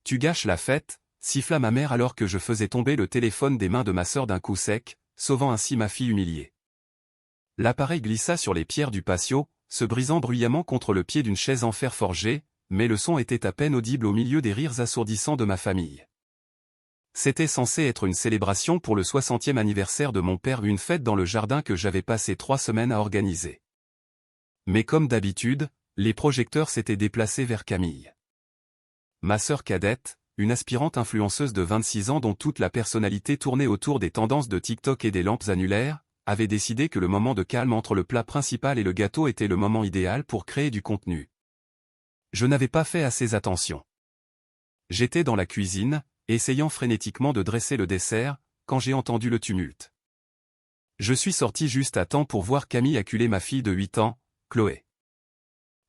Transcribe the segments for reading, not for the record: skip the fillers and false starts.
Tu gâches la fête, siffla ma mère alors que je faisais tomber le téléphone des mains de ma sœur d'un coup sec, sauvant ainsi ma fille humiliée. L'appareil glissa sur les pierres du patio, se brisant bruyamment contre le pied d'une chaise en fer forgé, mais le son était à peine audible au milieu des rires assourdissants de ma famille. C'était censé être une célébration pour le 60e anniversaire de mon père, une fête dans le jardin que j'avais passé 3 semaines à organiser. Mais comme d'habitude, les projecteurs s'étaient déplacés vers Camille. Ma sœur cadette, une aspirante influenceuse de 26 ans dont toute la personnalité tournait autour des tendances de TikTok et des lampes annulaires, avait décidé que le moment de calme entre le plat principal et le gâteau était le moment idéal pour créer du contenu. Je n'avais pas fait assez attention. J'étais dans la cuisine, essayant frénétiquement de dresser le dessert, quand j'ai entendu le tumulte. Je suis sorti juste à temps pour voir Camille acculer ma fille de 8 ans, Chloé.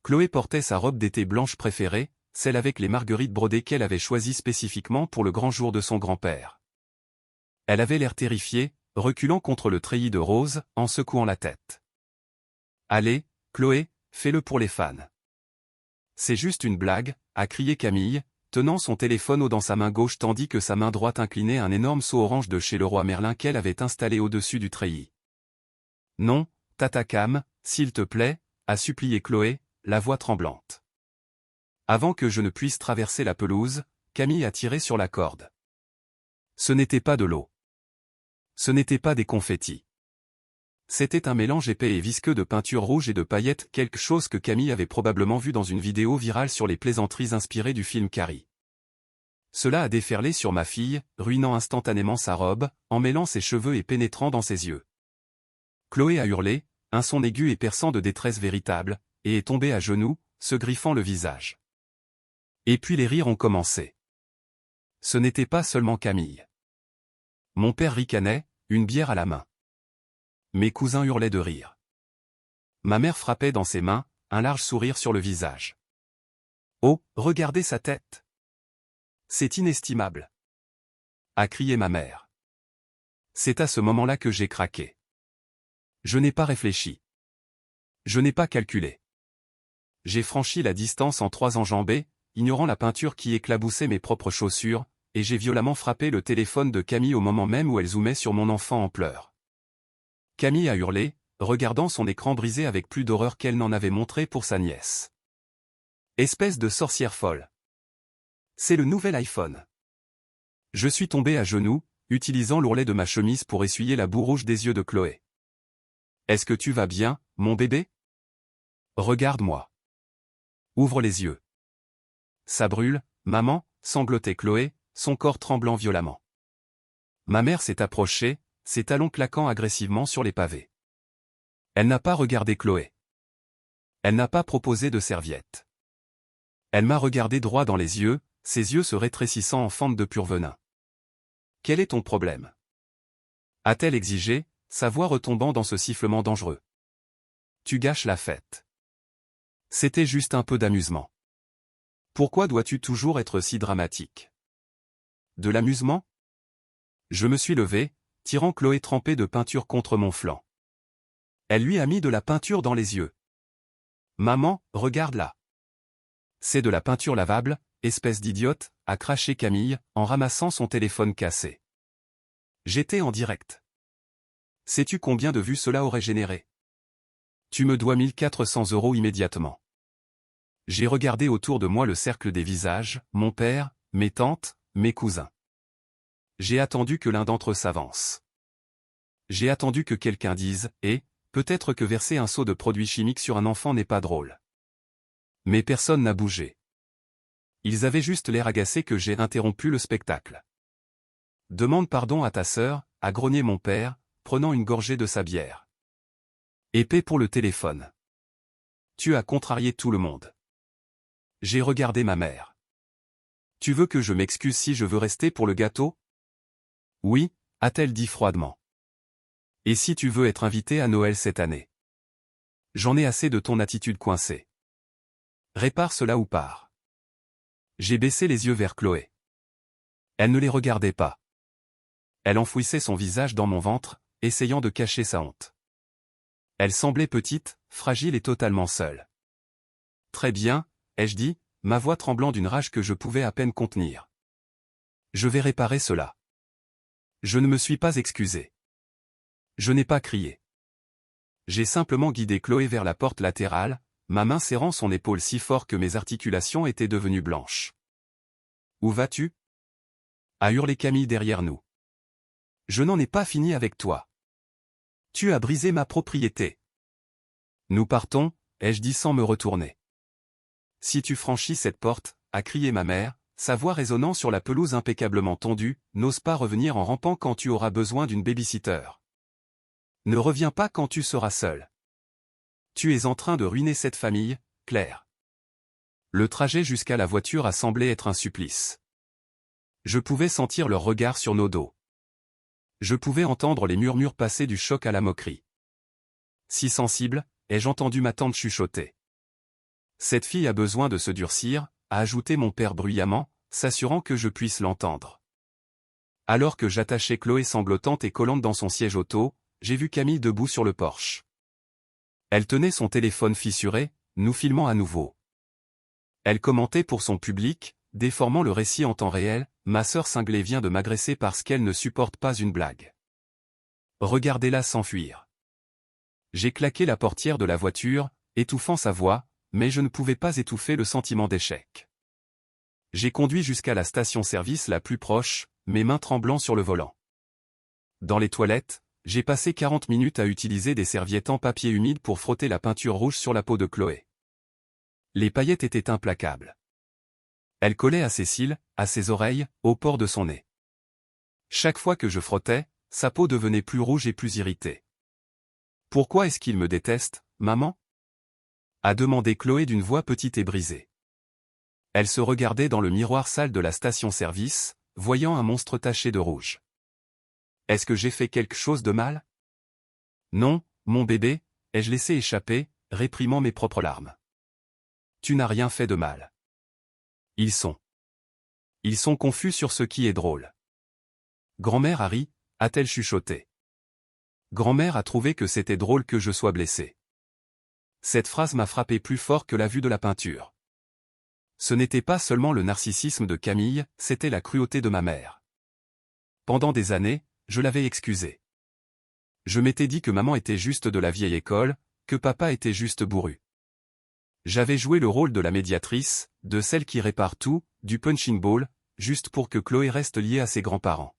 Chloé portait sa robe d'été blanche préférée, celle avec les marguerites brodées qu'elle avait choisies spécifiquement pour le grand jour de son grand-père. Elle avait l'air terrifiée, reculant contre le treillis de rose, en secouant la tête. « Allez, Chloé, fais-le pour les fans. » « C'est juste une blague », a crié Camille, tenant son téléphone haut dans sa main gauche tandis que sa main droite inclinait un énorme seau orange de chez Leroy Merlin qu'elle avait installé au-dessus du treillis. « Non, Tata Cam, s'il te plaît », a supplié Chloé, la voix tremblante. Avant que je ne puisse traverser la pelouse, Camille a tiré sur la corde. Ce n'était pas de l'eau. Ce n'était pas des confettis. C'était un mélange épais et visqueux de peinture rouge et de paillettes, quelque chose que Camille avait probablement vu dans une vidéo virale sur les plaisanteries inspirées du film Carrie. Cela a déferlé sur ma fille, ruinant instantanément sa robe, emmêlant ses cheveux et pénétrant dans ses yeux. Chloé a hurlé, un son aigu et perçant de détresse véritable, et est tombée à genoux, se griffant le visage. Et puis les rires ont commencé. Ce n'était pas seulement Camille. Mon père ricanait, une bière à la main. Mes cousins hurlaient de rire. Ma mère frappait dans ses mains, un large sourire sur le visage. « Oh, regardez sa tête! C'est inestimable !» a crié ma mère. C'est à ce moment-là que j'ai craqué. Je n'ai pas réfléchi. Je n'ai pas calculé. J'ai franchi la distance en 3 enjambées, ignorant la peinture qui éclaboussait mes propres chaussures, et j'ai violemment frappé le téléphone de Camille au moment même où elle zoomait sur mon enfant en pleurs. Camille a hurlé, regardant son écran brisé avec plus d'horreur qu'elle n'en avait montré pour sa nièce. Espèce de sorcière folle. C'est le nouvel iPhone. Je suis tombé à genoux, utilisant l'ourlet de ma chemise pour essuyer la boue rouge des yeux de Chloé. Est-ce que tu vas bien, mon bébé? Regarde-moi. Ouvre les yeux. Ça brûle, maman, sanglotait Chloé, son corps tremblant violemment. Ma mère s'est approchée, ses talons claquant agressivement sur les pavés. Elle n'a pas regardé Chloé. Elle n'a pas proposé de serviette. Elle m'a regardé droit dans les yeux, ses yeux se rétrécissant en fente de pur venin. « Quel est ton problème ?» a-t-elle exigé, sa voix retombant dans ce sifflement dangereux. « Tu gâches la fête. » C'était juste un peu d'amusement. Pourquoi dois-tu toujours être si dramatique? De l'amusement? Je me suis levé, tirant Chloé trempée de peinture contre mon flanc. Elle lui a mis de la peinture dans les yeux. « Maman, regarde-la. » C'est de la peinture lavable, espèce d'idiote, a craché Camille, en ramassant son téléphone cassé. J'étais en direct. Sais-tu combien de vues cela aurait généré? Tu me dois 1400 € immédiatement. J'ai regardé autour de moi le cercle des visages, mon père, mes tantes, mes cousins. J'ai attendu que l'un d'entre eux s'avance. J'ai attendu que quelqu'un dise « et », peut-être que verser un seau de produits chimiques sur un enfant n'est pas drôle. Mais personne n'a bougé. Ils avaient juste l'air agacés que j'ai interrompu le spectacle. « Demande pardon à ta sœur », a grogné mon père, prenant une gorgée de sa bière. Et paie pour le téléphone. Tu as contrarié tout le monde. J'ai regardé ma mère. Tu veux que je m'excuse si je veux rester pour le gâteau? Oui, a-t-elle dit froidement. Et si tu veux être invité à Noël cette année? J'en ai assez de ton attitude coincée. Répare cela ou pars. J'ai baissé les yeux vers Chloé. Elle ne les regardait pas. Elle enfouissait son visage dans mon ventre, essayant de cacher sa honte. Elle semblait petite, fragile et totalement seule. Très bien, ai-je dit, ma voix tremblant d'une rage que je pouvais à peine contenir. Je vais réparer cela. Je ne me suis pas excusé. Je n'ai pas crié. J'ai simplement guidé Chloé vers la porte latérale, ma main serrant son épaule si fort que mes articulations étaient devenues blanches. « Où vas-tu » a hurlé Camille derrière nous. « Je n'en ai pas fini avec toi. Tu as brisé ma propriété. » « Nous partons, ai-je dit sans me retourner. « Si tu franchis cette porte, » a crié ma mère, sa voix résonnant sur la pelouse impeccablement tondue, « n'ose pas revenir en rampant quand tu auras besoin d'une baby-sitter. Ne reviens pas quand tu seras seul. Tu es en train de ruiner cette famille, Claire. » Le trajet jusqu'à la voiture a semblé être un supplice. Je pouvais sentir leur regard sur nos dos. Je pouvais entendre les murmures passer du choc à la moquerie. Si sensible, ai-je entendu ma tante chuchoter. Cette fille a besoin de se durcir, a ajouté mon père bruyamment, s'assurant que je puisse l'entendre. Alors que j'attachais Chloé sanglotante et collante dans son siège auto, j'ai vu Camille debout sur le porche. Elle tenait son téléphone fissuré, nous filmant à nouveau. Elle commentait pour son public, déformant le récit en temps réel, « Ma sœur cinglée vient de m'agresser parce qu'elle ne supporte pas une blague. Regardez-la s'enfuir. » J'ai claqué la portière de la voiture, étouffant sa voix, mais je ne pouvais pas étouffer le sentiment d'échec. J'ai conduit jusqu'à la station-service la plus proche, mes mains tremblant sur le volant. Dans les toilettes, j'ai passé 40 minutes à utiliser des serviettes en papier humide pour frotter la peinture rouge sur la peau de Chloé. Les paillettes étaient implacables. Elles collaient à ses cils, à ses oreilles, au port de son nez. Chaque fois que je frottais, sa peau devenait plus rouge et plus irritée. « Pourquoi est-ce qu'il me déteste, maman ?» a demandé Chloé d'une voix petite et brisée. Elle se regardait dans le miroir sale de la station-service, voyant un monstre taché de rouge. « Est-ce que j'ai fait quelque chose de mal ?»« Non, mon bébé, » ai-je laissé échapper, réprimant mes propres larmes. « Tu n'as rien fait de mal. » Ils sont confus sur ce qui est drôle. « Grand-mère a ri » a-t-elle chuchoté. Grand-mère a trouvé que c'était drôle que je sois blessé. Cette phrase m'a frappé plus fort que la vue de la peinture. Ce n'était pas seulement le narcissisme de Camille, c'était la cruauté de ma mère. Pendant des années, je l'avais excusée. Je m'étais dit que maman était juste de la vieille école, que papa était juste bourru. J'avais joué le rôle de la médiatrice, de celle qui répare tout, du punching ball, juste pour que Chloé reste liée à ses grands-parents.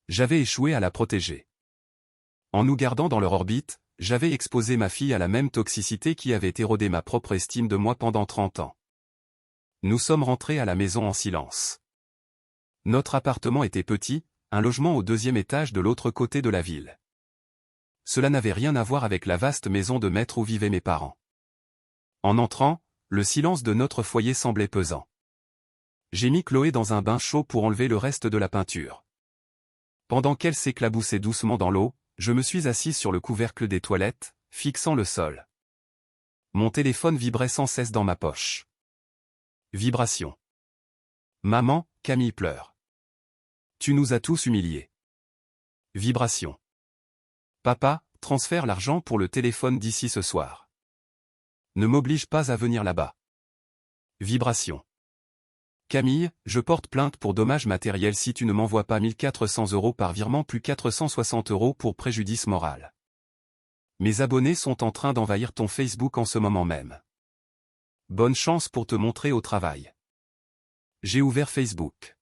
J'avais échoué à la protéger. En nous gardant dans leur orbite, j'avais exposé ma fille à la même toxicité qui avait érodé ma propre estime de moi pendant 30 ans. Nous sommes rentrés à la maison en silence. Notre appartement était petit, un logement au 2e étage de l'autre côté de la ville. Cela n'avait rien à voir avec la vaste maison de maître où vivaient mes parents. En entrant, le silence de notre foyer semblait pesant. J'ai mis Chloé dans un bain chaud pour enlever le reste de la peinture. Pendant qu'elle s'éclaboussait doucement dans l'eau, je me suis assise sur le couvercle des toilettes, fixant le sol. Mon téléphone vibrait sans cesse dans ma poche. Vibration. Maman, Camille pleure. Tu nous as tous humiliés. Vibration. Papa, transfère l'argent pour le téléphone d'ici ce soir. Ne m'oblige pas à venir là-bas. Vibration. Camille, je porte plainte pour dommages matériels si tu ne m'envoies pas 1400 € par virement plus 460 € pour préjudice moral. Mes abonnés sont en train d'envahir ton Facebook en ce moment même. Bonne chance pour te montrer au travail. J'ai ouvert Facebook.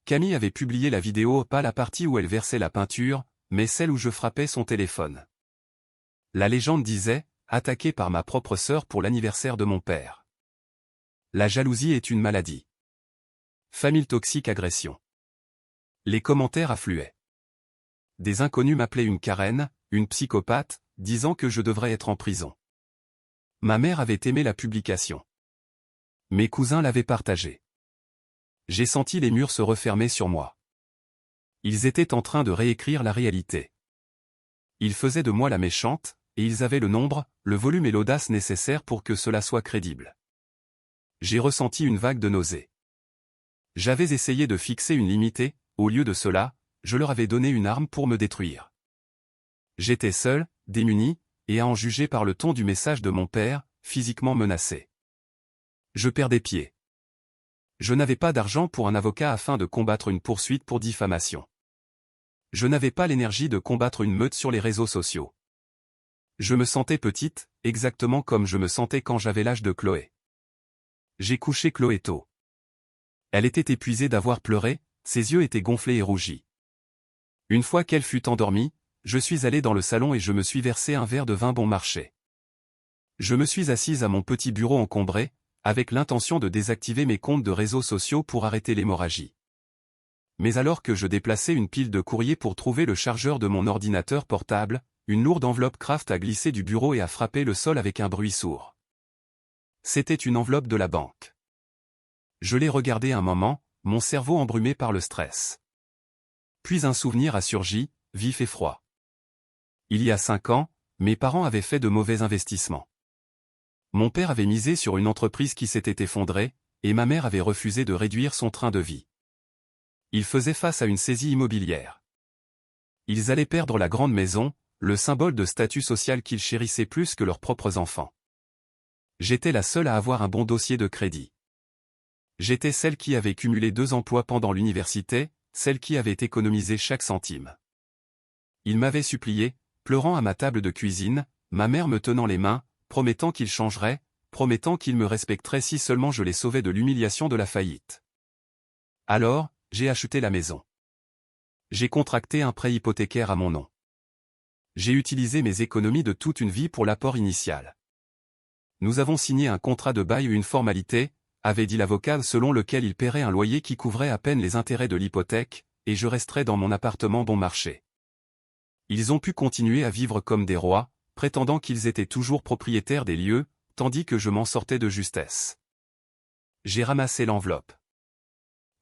Camille avait publié la vidéo, pas la partie où elle versait la peinture, mais celle où je frappais son téléphone. La légende disait, attaqué par ma propre sœur pour l'anniversaire de mon père. La jalousie est une maladie. Famille toxique agression. Les commentaires affluaient. Des inconnus m'appelaient une carène, une psychopathe, disant que je devrais être en prison. Ma mère avait aimé la publication. Mes cousins l'avaient partagée. J'ai senti les murs se refermer sur moi. Ils étaient en train de réécrire la réalité. Ils faisaient de moi la méchante, et ils avaient le nombre, le volume et l'audace nécessaires pour que cela soit crédible. J'ai ressenti une vague de nausée. J'avais essayé de fixer une limite et, au lieu de cela, je leur avais donné une arme pour me détruire. J'étais seul, démuni, et à en juger par le ton du message de mon père, physiquement menacé. Je perdais pied. Je n'avais pas d'argent pour un avocat afin de combattre une poursuite pour diffamation. Je n'avais pas l'énergie de combattre une meute sur les réseaux sociaux. Je me sentais petite, exactement comme je me sentais quand j'avais l'âge de Chloé. J'ai couché Chloé tôt. Elle était épuisée d'avoir pleuré, ses yeux étaient gonflés et rougis. Une fois qu'elle fut endormie, je suis allé dans le salon et je me suis versé un verre de vin bon marché. Je me suis assise à mon petit bureau encombré, avec l'intention de désactiver mes comptes de réseaux sociaux pour arrêter l'hémorragie. Mais alors que je déplaçais une pile de courrier pour trouver le chargeur de mon ordinateur portable, une lourde enveloppe Kraft a glissé du bureau et a frappé le sol avec un bruit sourd. C'était une enveloppe de la banque. Je l'ai regardée un moment, mon cerveau embrumé par le stress. Puis un souvenir a surgi, vif et froid. Il y a 5 ans, mes parents avaient fait de mauvais investissements. Mon père avait misé sur une entreprise qui s'était effondrée, et ma mère avait refusé de réduire son train de vie. Ils faisaient face à une saisie immobilière. Ils allaient perdre la grande maison, le symbole de statut social qu'ils chérissaient plus que leurs propres enfants. J'étais la seule à avoir un bon dossier de crédit. J'étais celle qui avait cumulé 2 emplois pendant l'université, celle qui avait économisé chaque centime. Ils m'avaient supplié, pleurant à ma table de cuisine, ma mère me tenant les mains, promettant qu'ils changeraient, promettant qu'ils me respecteraient si seulement je les sauvais de l'humiliation de la faillite. Alors, j'ai acheté la maison. J'ai contracté un prêt hypothécaire à mon nom. J'ai utilisé mes économies de toute une vie pour l'apport initial. Nous avons signé un contrat de bail, une formalité, avait dit l'avocat, selon lequel il paierait un loyer qui couvrait à peine les intérêts de l'hypothèque, et je resterais dans mon appartement bon marché. Ils ont pu continuer à vivre comme des rois, prétendant qu'ils étaient toujours propriétaires des lieux, tandis que je m'en sortais de justesse. J'ai ramassé l'enveloppe.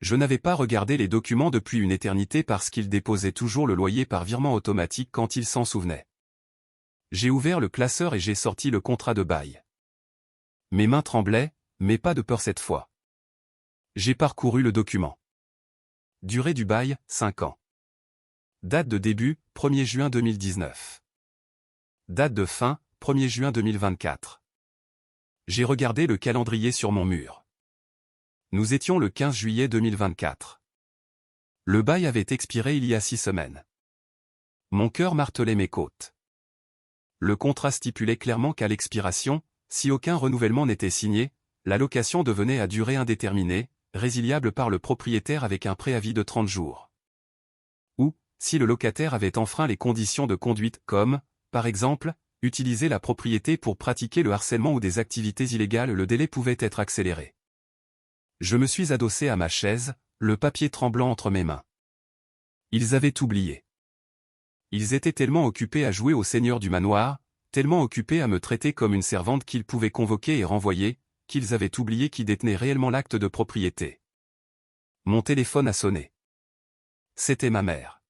Je n'avais pas regardé les documents depuis une éternité parce qu'ils déposaient toujours le loyer par virement automatique quand ils s'en souvenaient. J'ai ouvert le classeur et j'ai sorti le contrat de bail. Mes mains tremblaient, mais pas de peur cette fois. J'ai parcouru le document. Durée du bail, 5 ans. Date de début, 1er juin 2019. Date de fin, 1er juin 2024. J'ai regardé le calendrier sur mon mur. Nous étions le 15 juillet 2024. Le bail avait expiré il y a 6 semaines. Mon cœur martelait mes côtes. Le contrat stipulait clairement qu'à l'expiration, si aucun renouvellement n'était signé, la location devenait à durée indéterminée, résiliable par le propriétaire avec un préavis de 30 jours. Ou, si le locataire avait enfreint les conditions de conduite comme, par exemple, utiliser la propriété pour pratiquer le harcèlement ou des activités illégales, le délai pouvait être accéléré. Je me suis adossé à ma chaise, le papier tremblant entre mes mains. Ils avaient oublié. Ils étaient tellement occupés à jouer au seigneur du manoir, tellement occupés à me traiter comme une servante qu'ils pouvaient convoquer et renvoyer, qu'ils avaient oublié qui détenait réellement l'acte de propriété. Mon téléphone a sonné. C'était ma mère.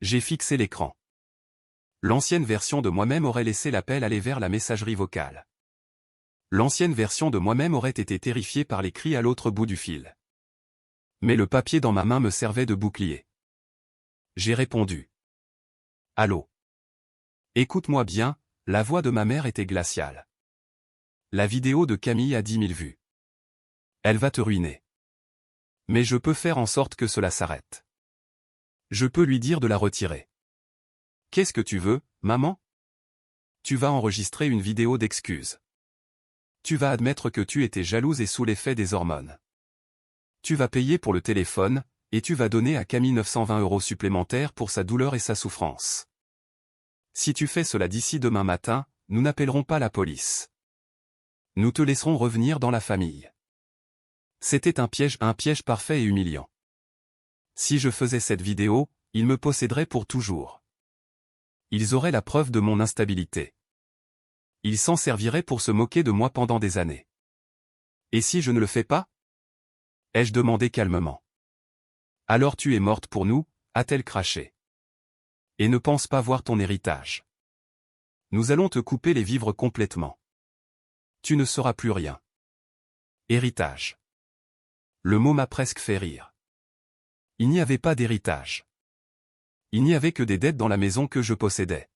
J'ai fixé l'écran. L'ancienne version de moi-même aurait laissé l'appel aller vers la messagerie vocale. L'ancienne version de moi-même aurait été terrifiée par les cris à l'autre bout du fil. Mais le papier dans ma main me servait de bouclier. J'ai répondu. Allô. Écoute-moi bien, la voix de ma mère était glaciale. La vidéo de Camille a 10 000 vues. Elle va te ruiner. Mais je peux faire en sorte que cela s'arrête. Je peux lui dire de la retirer. Qu'est-ce que tu veux, maman? Tu vas enregistrer une vidéo d'excuses. Tu vas admettre que tu étais jalouse et sous l'effet des hormones. Tu vas payer pour le téléphone, et tu vas donner à Camille 920 € supplémentaires pour sa douleur et sa souffrance. Si tu fais cela d'ici demain matin, nous n'appellerons pas la police. Nous te laisserons revenir dans la famille. C'était un piège parfait et humiliant. Si je faisais cette vidéo, ils me posséderaient pour toujours. Ils auraient la preuve de mon instabilité. Ils s'en serviraient pour se moquer de moi pendant des années. Et si je ne le fais pas? Ai-je demandé calmement. Alors tu es morte pour nous, a-t-elle craché. Et ne pense pas voir ton héritage. Nous allons te couper les vivres complètement. Tu ne sauras plus rien. Héritage. Le mot m'a presque fait rire. Il n'y avait pas d'héritage. Il n'y avait que des dettes dans la maison que je possédais.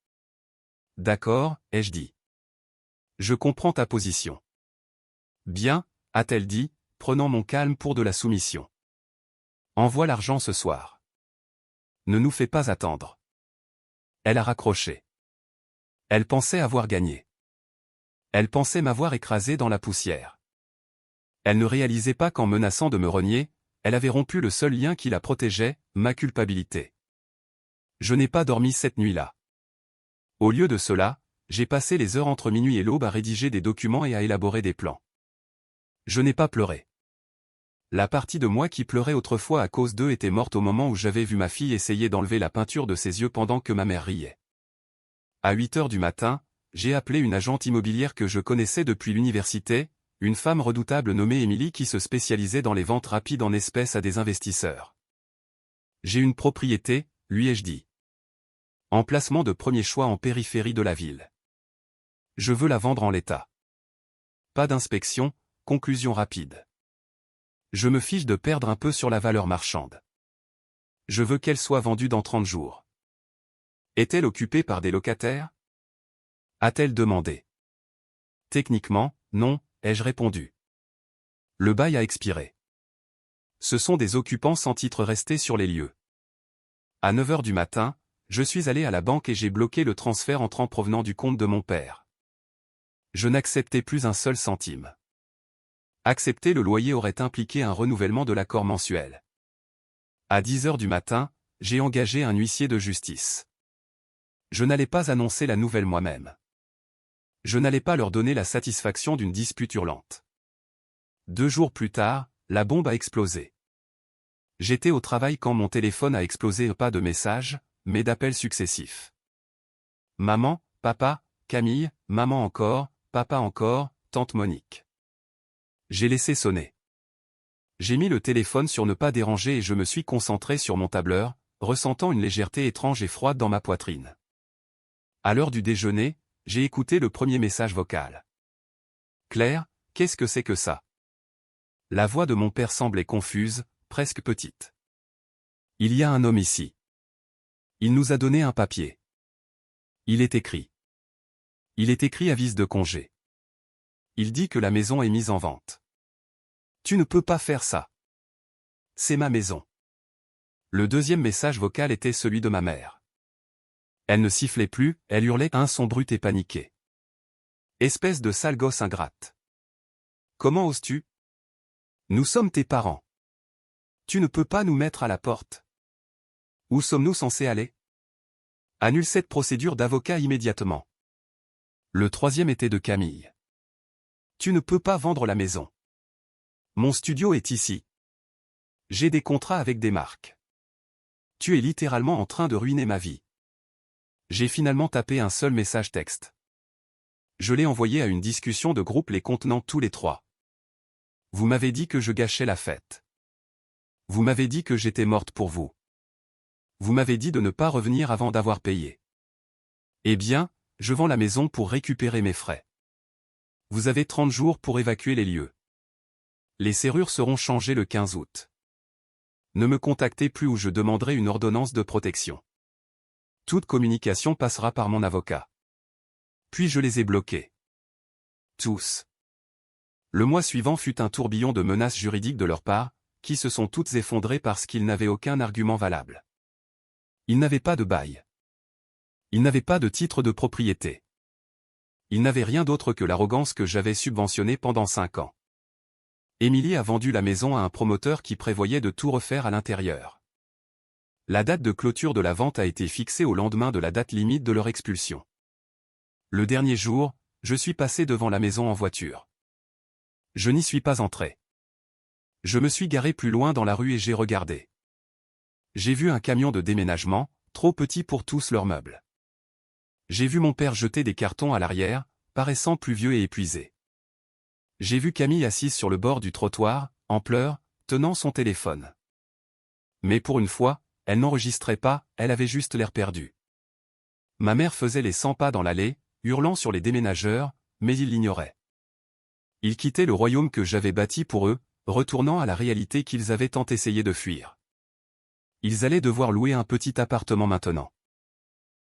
D'accord, ai-je dit. Je comprends ta position. Bien, a-t-elle dit, prenant mon calme pour de la soumission. Envoie l'argent ce soir. Ne nous fais pas attendre. Elle a raccroché. Elle pensait avoir gagné. Elle pensait m'avoir écrasé dans la poussière. Elle ne réalisait pas qu'en menaçant de me renier, elle avait rompu le seul lien qui la protégeait, ma culpabilité. Je n'ai pas dormi cette nuit-là. Au lieu de cela, j'ai passé les heures entre minuit et l'aube à rédiger des documents et à élaborer des plans. Je n'ai pas pleuré. La partie de moi qui pleurait autrefois à cause d'eux était morte au moment où j'avais vu ma fille essayer d'enlever la peinture de ses yeux pendant que ma mère riait. À 8 heures du matin, j'ai appelé une agente immobilière que je connaissais depuis l'université, une femme redoutable nommée Émilie qui se spécialisait dans les ventes rapides en espèces à des investisseurs. J'ai une propriété, lui ai-je dit. Emplacement de premier choix en périphérie de la ville. Je veux la vendre en l'état. Pas d'inspection, conclusion rapide. Je me fiche de perdre un peu sur la valeur marchande. Je veux qu'elle soit vendue dans 30 jours. Est-elle occupée par des locataires? A-t-elle demandé. Techniquement, non, ai-je répondu. Le bail a expiré. Ce sont des occupants sans titre restés sur les lieux. À 9 heures du matin, je suis allé à la banque et j'ai bloqué le transfert entrant provenant du compte de mon père. Je n'acceptais plus un seul centime. Accepter le loyer aurait impliqué un renouvellement de l'accord mensuel. À 10 heures du matin, j'ai engagé un huissier de justice. Je n'allais pas annoncer la nouvelle moi-même. Je n'allais pas leur donner la satisfaction d'une dispute hurlante. 2 jours plus tard, la bombe a explosé. J'étais au travail quand mon téléphone a explosé, pas de messages, mais d'appels successifs. Maman, papa, Camille, maman encore, papa encore, tante Monique. J'ai laissé sonner. J'ai mis le téléphone sur ne pas déranger et je me suis concentré sur mon tableur, ressentant une légèreté étrange et froide dans ma poitrine. À l'heure du déjeuner, j'ai écouté le premier message vocal. Claire, qu'est-ce que c'est que ça? La voix de mon père semblait confuse, presque petite. Il y a un homme ici. Il nous a donné un papier. Il est écrit. Il est écrit avis de congé. Il dit que la maison est mise en vente. Tu ne peux pas faire ça. C'est ma maison. Le deuxième message vocal était celui de ma mère. Elle ne sifflait plus, elle hurlait un son brut et paniqué. Espèce de sale gosse ingrate. Comment oses-tu? Nous sommes tes parents. Tu ne peux pas nous mettre à la porte. Où sommes-nous censés aller? Annule cette procédure d'avocat immédiatement. Le troisième était de Camille. Tu ne peux pas vendre la maison. Mon studio est ici. J'ai des contrats avec des marques. Tu es littéralement en train de ruiner ma vie. J'ai finalement tapé un seul message texte. Je l'ai envoyé à une discussion de groupe les contenant tous les trois. Vous m'avez dit que je gâchais la fête. Vous m'avez dit que j'étais morte pour vous. Vous m'avez dit de ne pas revenir avant d'avoir payé. Eh bien, je vends la maison pour récupérer mes frais. Vous avez 30 jours pour évacuer les lieux. Les serrures seront changées le 15 août. Ne me contactez plus ou je demanderai une ordonnance de protection. Toute communication passera par mon avocat. Puis je les ai bloqués. Tous. Le mois suivant fut un tourbillon de menaces juridiques de leur part, qui se sont toutes effondrées parce qu'ils n'avaient aucun argument valable. Ils n'avaient pas de bail. Ils n'avaient pas de titre de propriété. Ils n'avaient rien d'autre que l'arrogance que j'avais subventionnée pendant 5 ans. Émilie a vendu la maison à un promoteur qui prévoyait de tout refaire à l'intérieur. La date de clôture de la vente a été fixée au lendemain de la date limite de leur expulsion. Le dernier jour, je suis passé devant la maison en voiture. Je n'y suis pas entré. Je me suis garé plus loin dans la rue et j'ai regardé. J'ai vu un camion de déménagement, trop petit pour tous leurs meubles. J'ai vu mon père jeter des cartons à l'arrière, paraissant plus vieux et épuisé. J'ai vu Camille assise sur le bord du trottoir, en pleurs, tenant son téléphone. Mais pour une fois, elle n'enregistrait pas, elle avait juste l'air perdue. Ma mère faisait les 100 pas dans l'allée, hurlant sur les déménageurs, mais ils l'ignoraient. Ils quittaient le royaume que j'avais bâti pour eux, retournant à la réalité qu'ils avaient tant essayé de fuir. Ils allaient devoir louer un petit appartement maintenant.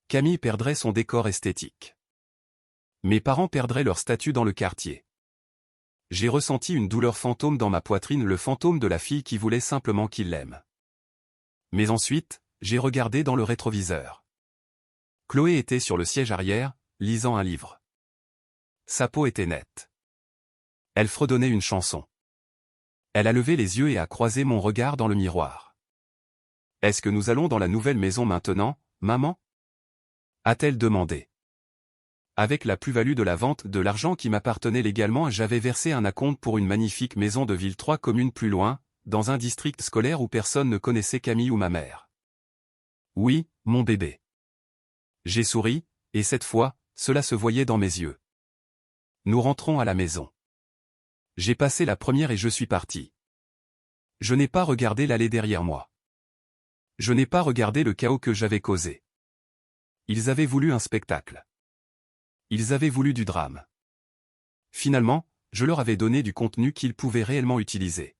Camille perdrait son décor esthétique. Mes parents perdraient leur statut dans le quartier. J'ai ressenti une douleur fantôme dans ma poitrine, le fantôme de la fille qui voulait simplement qu'il l'aime. Mais ensuite, j'ai regardé dans le rétroviseur. Chloé était sur le siège arrière, lisant un livre. Sa peau était nette. Elle fredonnait une chanson. Elle a levé les yeux et a croisé mon regard dans le miroir. « Est-ce que nous allons dans la nouvelle maison maintenant, maman ?» a-t-elle demandé. Avec la plus-value de la vente de l'argent qui m'appartenait légalement, j'avais versé un acompte pour une magnifique maison de ville 3 communes plus loin, dans un district scolaire où personne ne connaissait Camille ou ma mère. Oui, mon bébé. J'ai souri, et cette fois, cela se voyait dans mes yeux. Nous rentrons à la maison. J'ai passé la première et je suis parti. Je n'ai pas regardé l'allée derrière moi. Je n'ai pas regardé le chaos que j'avais causé. Ils avaient voulu un spectacle. Ils avaient voulu du drame. Finalement, je leur avais donné du contenu qu'ils pouvaient réellement utiliser.